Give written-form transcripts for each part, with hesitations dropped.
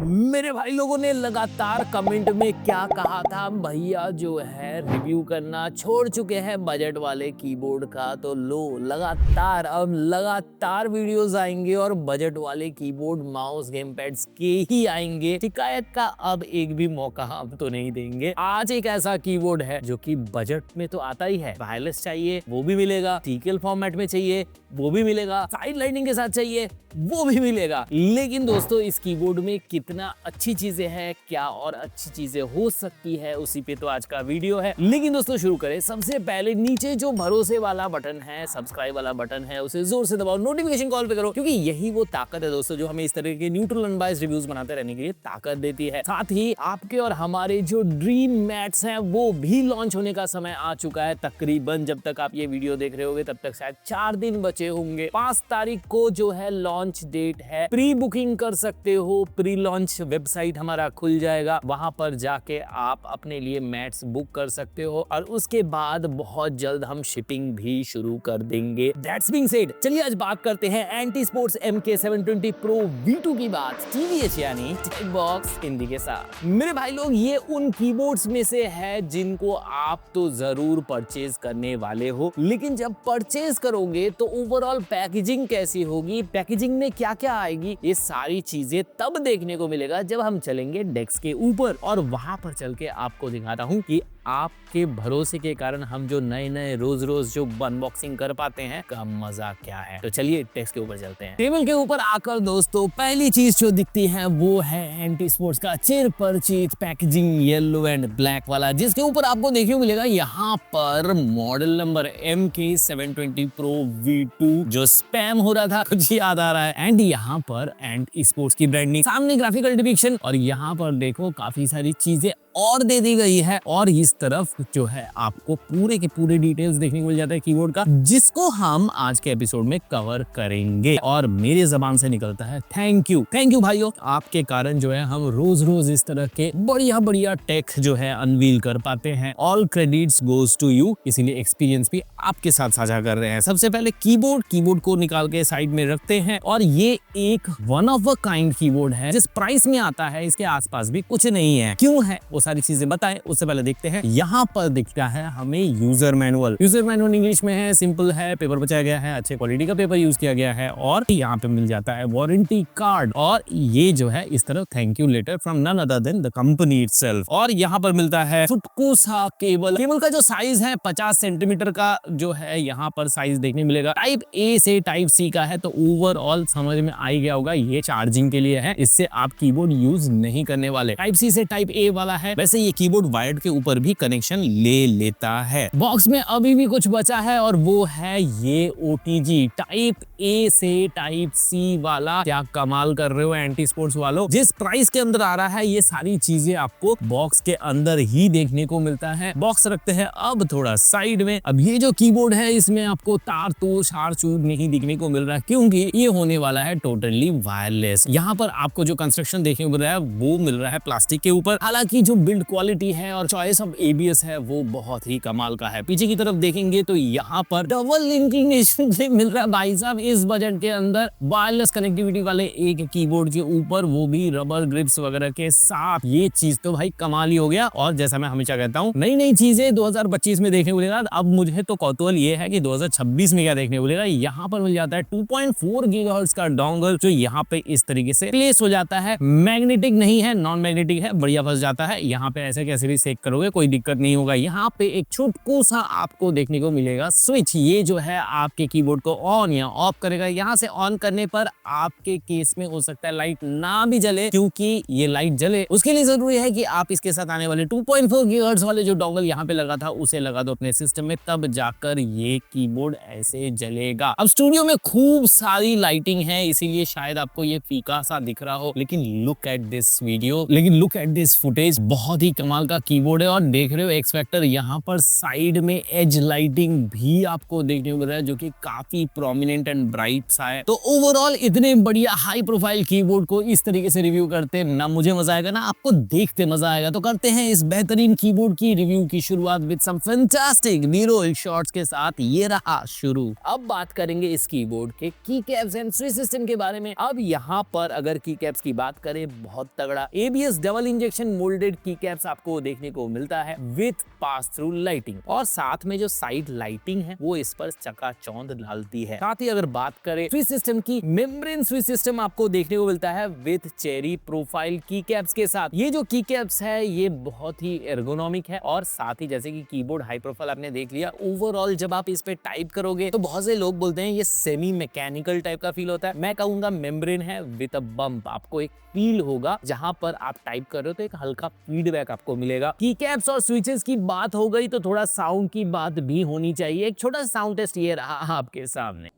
मेरे भाई लोगों ने लगातार कमेंट में क्या कहा था, भैया जो है रिव्यू करना छोड़ चुके हैं बजट वाले कीबोर्ड का। तो लो लगातार वीडियोस आएंगे और बजट वाले कीबोर्ड माउस गेम पैड्स के ही आएंगे। शिकायत का अब एक भी मौका हम तो नहीं देंगे। आज एक ऐसा कीबोर्ड है जो कि बजट में तो आता ही है, वायरलेस चाहिए वो भी मिलेगा, टीकेएल फॉर्मेट में चाहिए वो भी मिलेगा, साइड लाइटिंग के साथ चाहिए वो भी मिलेगा। लेकिन दोस्तों इस कीबोर्ड में कितना अच्छी चीजें हैं, क्या और अच्छी चीजें हो सकती है, उसी पे तो आज का वीडियो है। लेकिन दोस्तों शुरू करें, सबसे पहले नीचे जो भरोसे वाला बटन है, सब्सक्राइब वाला बटन है, उसे जोर से दबाओ, नोटिफिकेशन कॉल पे करो, क्योंकि यही वो ताकत है दोस्तों जो हमें इस तरह के न्यूट्रल अनबायस्ड रिव्यूज बनाते रहने के लिए ताकत देती है। साथ ही आपके और हमारे जो ड्रीम मैट्स हैं वो भी लॉन्च होने का समय आ चुका है। तकरीबन जब तक आप ये वीडियो देख रहे होगे तब तक शायद 4 दिन बचे होंगे। 5 तारीख को जो है लॉन्च डेट है। प्री बुकिंग कर सकते हो, प्री लॉन्च वेबसाइट हमारा खुल जाएगा, वहां पर जाके आप अपने लिए मैट्स बुक कर सकते हो और उसके बाद बहुत जल्द हम शिपिंग भी शुरू कर देंगे। दैट्स बीइंग सेड, चलिए आज बात करते हैं anti sports MK720 Pro V2 की बात, TVH यानी टेक बॉक्स हिंदी के साथ। मेरे भाई लोग ये उन कीबोर्ड्स में से है जिनको आप तो जरूर परचेज करने वाले हो, लेकिन जब परचेज करोगे तो ओवरऑल पैकेजिंग कैसी होगी, पैकेजिंग में क्या क्या आएगी, ये सारी चीजें तब देखने को मिलेगा जब हम चलेंगे डेस्क के ऊपर और वहां पर चल के आपको दिखाता हूं कि आपके भरोसे के कारण हम जो नए रोज जो अनबॉक्सिंग कर पाते हैं का मजा क्या है। तो चलिए डेस्क के ऊपर चलते हैं। टेबल के ऊपर आकर दोस्तों पहली चीज जो दिखती है वो है एंटी स्पोर्ट्स का चिर परिचित पैकेजिंग येलो एंड ब्लैक वाला, जिसके ऊपर आपको देखने को मिलेगा यहाँ पर model number MK720 Pro V2 जो स्पैम हो रहा था कुछ याद आ रहा है, एंड यहाँ पर एंटी स्पोर्ट्स की ब्रांडिंग, सामने ग्राफिकल डिपिक्शन और यहाँ पर देखो काफी सारी चीजें और दे दी गई है। और इस तरफ जो है आपको पूरे के पूरे डिटेल्स देखने को मिल जाता है कीबोर्ड का, जिसको हम आज के एपिसोड में कवर करेंगे। और मेरे जबान से निकलता है थैंक यू भाइयों, आपके कारण जो है हम रोज इस तरह के बढ़िया टेक जो है अनवील कर पाते हैं। All credits goes to you, इसीलिए एक्सपीरियंस भी आपके साथ साझा कर रहे हैं। सबसे पहले कीबोर्ड को निकाल के साइड में रखते हैं और ये एक one of a kind keyboard है। जिस प्राइस में आता है इसके आसपास भी कुछ नहीं है। क्यों है वो सारी चीजें बताएं, उससे पहले देखते हैं यहाँ पर दिखता है हमें यूजर मैनुअल इंग्लिश में है, सिंपल है, पेपर बचाया गया है, अच्छे क्वालिटी का पेपर यूज किया गया है और यहाँ पे मिल जाता है वारंटी कार्ड और ये जो है इस तरफ thank you letter from none other than the company itself. और यहाँ पर मिलता है छुटकू सा केबल का जो साइज है 50 सेंटीमीटर का जो है यहाँ पर साइज देखने मिलेगा। टाइप A से टाइप C का है, तो ओवरऑल समझ में आ गया होगा ये चार्जिंग के लिए है, इससे आप कीबोर्ड यूज नहीं करने वाले। टाइप C से टाइप A वाला है। वैसे ये कीबोर्ड वायर्ड के ऊपर भी कनेक्शन ले लेता है। बॉक्स में अभी भी कुछ बचा है और वो है ये OTG टाइप A से टाइप C वाला। क्या कमाल कर रहे हो एंटी स्पोर्ट्स वालों, जिस प्राइस के अंदर आ रहा है ये सारी चीजें आपको बॉक्स के अंदर ही देखने को मिलता है। बॉक्स रखते हैं अब थोड़ा साइड में। अब ये जो कीबोर्ड है इसमें आपको तार तो शार चूर नहीं दिखने को मिल रहा है, क्योंकि ये होने वाला है टोटली वायरलेस। यहाँ पर आपको जो कंस्ट्रक्शन देखने को मिल रहा है वो मिल रहा है प्लास्टिक के ऊपर। हालांकि जो बिल्ड क्वालिटी है और चॉइस ऑफ ABS है वो बहुत ही कमाल का है। पीछे की तरफ देखेंगे तो यहाँ पर डबल इंक्लिनेशन से मिल रहा है भाई साहब इस बजट के अंदर वायरलेस कनेक्टिविटी वाले एक कीबोर्ड के ऊपर, वो भी रबर ग्रिप्स वगैरह के साथ। ये चीज तो भाई कमाल ही हो गया। और जैसा मैं हमेशा कहता हूँ नई चीजें 2025 में देखने को मिलेगा। अब मुझे तो कौतूहल ये है कि 2026 में क्या देखने को मिलेगा। यहाँ पर मिल जाता है 2.4 गीगाहर्ट्ज का डोंगल जो यहाँ पे इस तरीके से प्लेस हो जाता है। मैग्नेटिक नहीं है, नॉन मैग्नेटिक है, बढ़िया फंस जाता है। यहाँ पे ऐसे कैसे भी सेक करोगे कोई दिक्कत नहीं होगा। यहाँ पे एक छोटू सा आपको देखने को मिलेगा स्विच, ये जो है आपके कीबोर्ड को ऑन या ऑफ करेगा। यहाँ से ऑन करने पर आपके केस में हो सकता है लाइट ना भी जले, क्योंकि ये लाइट जले उसके लिए जरूरी है कि आप इसके साथ आने वाले 2.4 गीगाहर्ट्ज वाले जो डोंगल यहाँ पे लगा था उसे लगा दो अपने सिस्टम में, तब जाकर ये कीबोर्ड ऐसे जलेगा। अब स्टूडियो में खूब सारी लाइटिंग है इसीलिए शायद आपको ये फीका सा दिख रहा हो, लेकिन लुक एट दिस फुटेज, बहुत ही कमाल का कीबोर्ड है और देख रहे हो एक्स फैक्टर यहाँ पर साइड में एज लाइटिंग भी आपको देखने को मिल रहा है जो कि काफी प्रोमिनेंट एंड ब्राइट सा है। तो ओवरऑल इतने बढ़िया हाई प्रोफाइल कीबोर्ड को इस तरीके से रिव्यू करते ना मुझे मजा आएगा ना आपको देखते मजा आएगा। तो करते हैं इस बेहतरीन कीबोर्ड की रिव्यू की शुरुआत with some fantastic nero shots के साथ। ये रहा शुरू। अब बात करेंगे इस कीबोर्ड के की कैप्स एंड स्विच सिस्टम के बारे में। अब यहाँ पर अगर की कैप्स की बात करें बहुत तगड़ा ABS डबल इंजेक्शन मोल्डेड की कैप्स आपको देखने को मिलता है विथ पास थ्रू लाइटिंग और साथ में जो साइड लाइटिंग है वो इस पर चकाचौंध डालती है। साथ ही अगर बात करें स्विच सिस्टम की, मेम्ब्रेन स्विच सिस्टम आपको देखने को मिलता है विथ चेरी प्रोफाइल की कैप्स के साथ। ये जो की कैप्स है ये बहुत ही एर्गोनॉमिक है और साथ ही जैसे कि कीबोर्ड हाई प्रोफाइल आपने देख लिया, ओवरऑल जब आप इस पे टाइप करोगे तो बहुत से लोग बोलते हैं ये सेमी मैकेनिकल टाइप का फील होता है। मैं कहूंगा मेम्ब्रेन है विद अ बम्प। आपको एक फील होगा जहां पर आप टाइप कर रहे हो तो एक हल्का फीडबैक आपको मिलेगा। की कैप्स और स्विचेस की बात हो गई तो थोड़ा साउंड की बात भी होनी चाहिए। एक छोटा सा साउंड टेस्ट ये रहा आपके सामने।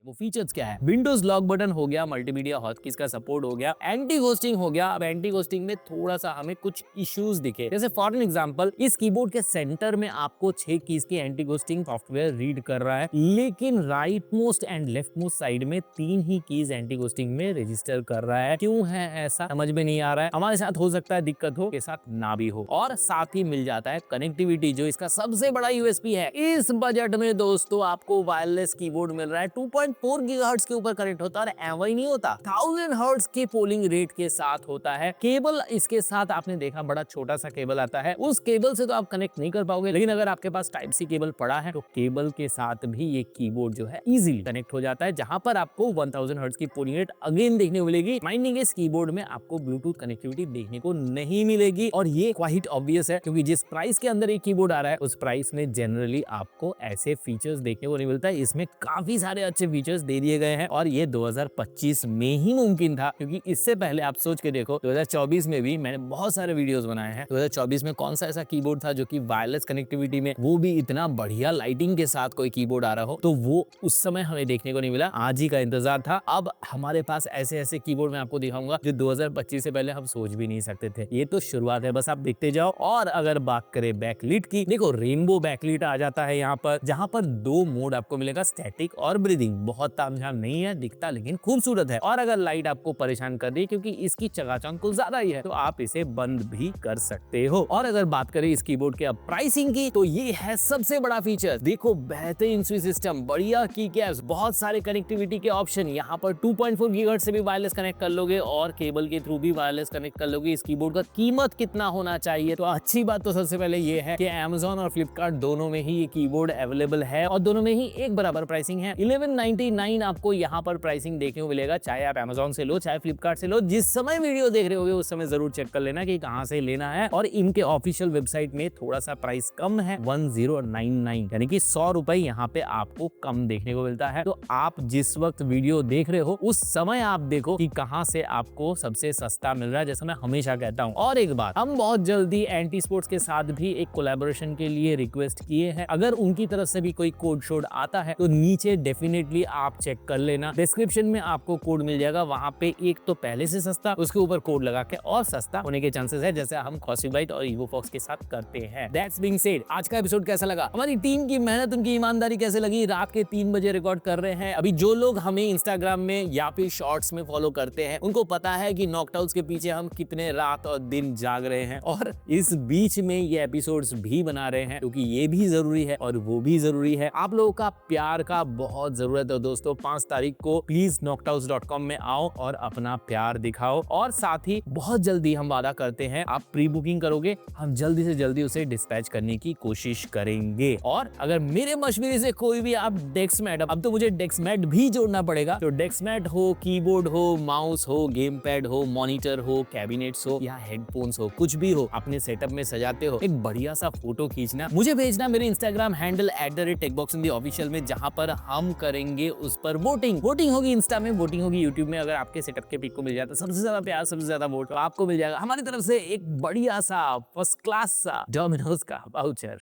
वो फीचर्स क्या है? विंडोज लॉक बटन हो गया, मल्टीमीडिया हॉटकीज का सपोर्ट हो गया, एंटी घोस्टिंग हो गया। अब एंटी घोस्टिंग में थोड़ा सा हमें कुछ इश्यूज दिखे, जैसे फॉर एन एग्जांपल इस कीबोर्ड के सेंटर में आपको 6 कीज की एंटी घोस्टिंग सॉफ्टवेयर रीड कर रहा है, लेकिन right most and left most side में 3 ही कीज एंटी घोस्टिंग में रजिस्टर कर रहा है। क्यों है ऐसा समझ में नहीं आ रहा है। हमारे साथ हो सकता है दिक्कत हो, के साथ ना भी हो। और साथ ही मिल जाता है कनेक्टिविटी जो इसका सबसे बड़ा यूएसपी है। इस बजट में दोस्तों आपको वायरलेस कीबोर्ड मिल रहा है 2.4 गीगाहर्ट्ज के ऊपर कनेक्ट होता है और एवं नहीं होता 1000 हर्ट्ज के पोलिंग रेट के साथ होता है। केबल इसके साथ आपने देखा बड़ा छोटा सा केबल आता है, उस केबल से तो आप कनेक्ट नहीं कर पाओगे, लेकिन अगर आपके पास टाइप सी केबल पड़ा है तो केबल के साथ भी ये कीबोर्ड जो है इजीली कनेक्ट हो जाता है, जहां पर आपको 1000 हर्ट्ज की पोलिंग रेट अगेन देखने को मिलेगी। माइंडिंग इस कीबोर्ड में आपको ब्लूटूथ कनेक्टिविटी देखने को नहीं मिलेगी और ये क्वाइट ऑब्वियस है क्योंकि जिस प्राइस के अंदर एक कीबोर्ड आ रहा है उस प्राइस में जनरली आपको ऐसे फीचर्स देखने को नहीं मिलता है। इसमें काफी सारे अच्छे फीचर्स दे दिए गए हैं और ये 2025 में ही मुमकिन था, क्योंकि इससे पहले आप सोच के देखो 2024 में भी मैंने बहुत सारे वीडियोस बनाए हैं। 2024 में कौन सा ऐसा कीबोर्ड था जो कि वायरलेस कनेक्टिविटी में वो भी इतना बढ़िया लाइटिंग के साथ कोई कीबोर्ड आ रहा हो, तो वो उस समय हमें देखने को नहीं मिला। आज ही का इंतजार था। अब हमारे पास ऐसे ऐसे कीबोर्ड मैं आपको दिखाऊंगा जो 2025 से पहले हम सोच भी नहीं सकते थे। ये तो शुरुआत है, बस आप देखते जाओ। और अगर बात करें बैकलिट की, देखो रेनबो बैकलिट आ जाता है यहाँ पर, जहां पर 2 मोड आपको मिलेगा, स्टैटिक और ब्रीदिंग। बहुत तामझाम नहीं है, दिखता लेकिन खूबसूरत है। और अगर लाइट आपको परेशान कर रही है क्योंकि इसकी चकाचौंध कुछ ज्यादा ही है, तो आप इसे बंद भी कर सकते हो। और अगर बात करें इस कीबोर्ड के अब प्राइसिंग की, तो ये है सबसे बड़ा फीचर। देखो बेहतरीन स्विच सिस्टम, बढ़िया की कैप्स, बहुत सारे कनेक्टिविटी के ऑप्शन। यहाँ पर 2.4 गीगाहर्ट्ज से भी वायरलेस कनेक्ट कर लोगे और केबल के थ्रू भी वायरलेस कनेक्ट कर लोगे। इस कीबोर्ड का कीमत कितना होना चाहिए? तो अच्छी बात तो सबसे पहले ये है कि Amazon और Flipkart दोनों में ही ये कीबोर्ड अवेलेबल है और दोनों में ही एक बराबर प्राइसिंग है। 1199 आपको यहाँ पर प्राइसिंग देखने को मिलेगा, चाहे आप Amazon से लो चाहे Flipkart से लो। जिस समय वीडियो देख रहे होगे उस समय जरूर चेक कर लेना कि कहां से लेना है। और इनके ऑफिशियल वेबसाइट में थोड़ा सा प्राइस कम है, 1099, यानी कि 100 रुपए यहाँ पे आपको कम देखने को मिलता है। तो आप जिस वक्त वीडियो देख रहे हो उस समय आप देखो कि कहां से आपको सबसे सस्ता मिल रहा है, जैसा मैं हमेशा कहता हूं। और एक बात, हम बहुत जल्दी एंटी स्पोर्ट्स के साथ भी एक कोलैबोरेशन के लिए रिक्वेस्ट किए हैं। अगर उनकी तरफ से भी कोई कोड शोड आता है तो नीचे डेफिनेटली आप चेक कर लेना, डिस्क्रिप्शन में आपको कोड मिल जाएगा। वहां पे एक तो पहले से सस्ता, उसके ऊपर कोड लगा के और सस्ता होने के चांसेस है, जैसे हम कॉस्यूबाइट और इवोफॉक्स के साथ करते हैं। दैट्स बीइंग सेड, आज का एपिसोड कैसा लगा? हमारी टीम की मेहनत, उनकी ईमानदारी कैसे लगी? रात के 3 बजे रिकॉर्ड कर रहे हैं। अभी जो लोग हमें इंस्टाग्राम में या फिर शॉर्ट्स में फॉलो करते हैं उनको पता है कि नॉकडाउन के पीछे हम कितने रात और दिन जाग रहे हैं, और इस बीच में ये एपिसोड्स भी बना रहे हैं क्योंकि ये भी जरूरी है और वो भी जरूरी है। आप लोगों का प्यार का बहुत जरूरत है दोस्तों 5 तारीख को प्लीज nocthouse.com में आओ और अपना प्यार दिखाओ। और साथ ही बहुत जल्दी हम वादा करते हैं, आप प्री बुकिंग करोगे, हम जल्दी से जल्दी उसे डिस्पैच करने की कोशिश करेंगे। और अगर मेरे मशवरे से कोई भी आप डेस्कमैट, अब तो मुझे डेस्कमैट भी जोड़ना पड़ेगा, तो डेस्कमैट हो, कीबोर्ड हो, माउस हो, गेम पैड हो, मॉनिटर हो, कैबिनेट्स हो या हेडफोन्स हो, कुछ भी हो, अपने सेटअप में सजाते हो, एक बढ़िया सा फोटो खींचना, मुझे भेजना मेरे इंस्टाग्राम हैंडल @techboxintheofficial में, जहां पर हम करेंगे उस पर वोटिंग होगी इंस्टा में, वोटिंग होगी यूट्यूब में। अगर आपके सेटअप के पिक को मिल जाता है सबसे ज्यादा प्यार, सबसे ज्यादा वोट, तो आपको मिल जाएगा हमारी तरफ से एक बढ़िया सा फर्स्ट क्लास सा डोमिनोज का वाउचर।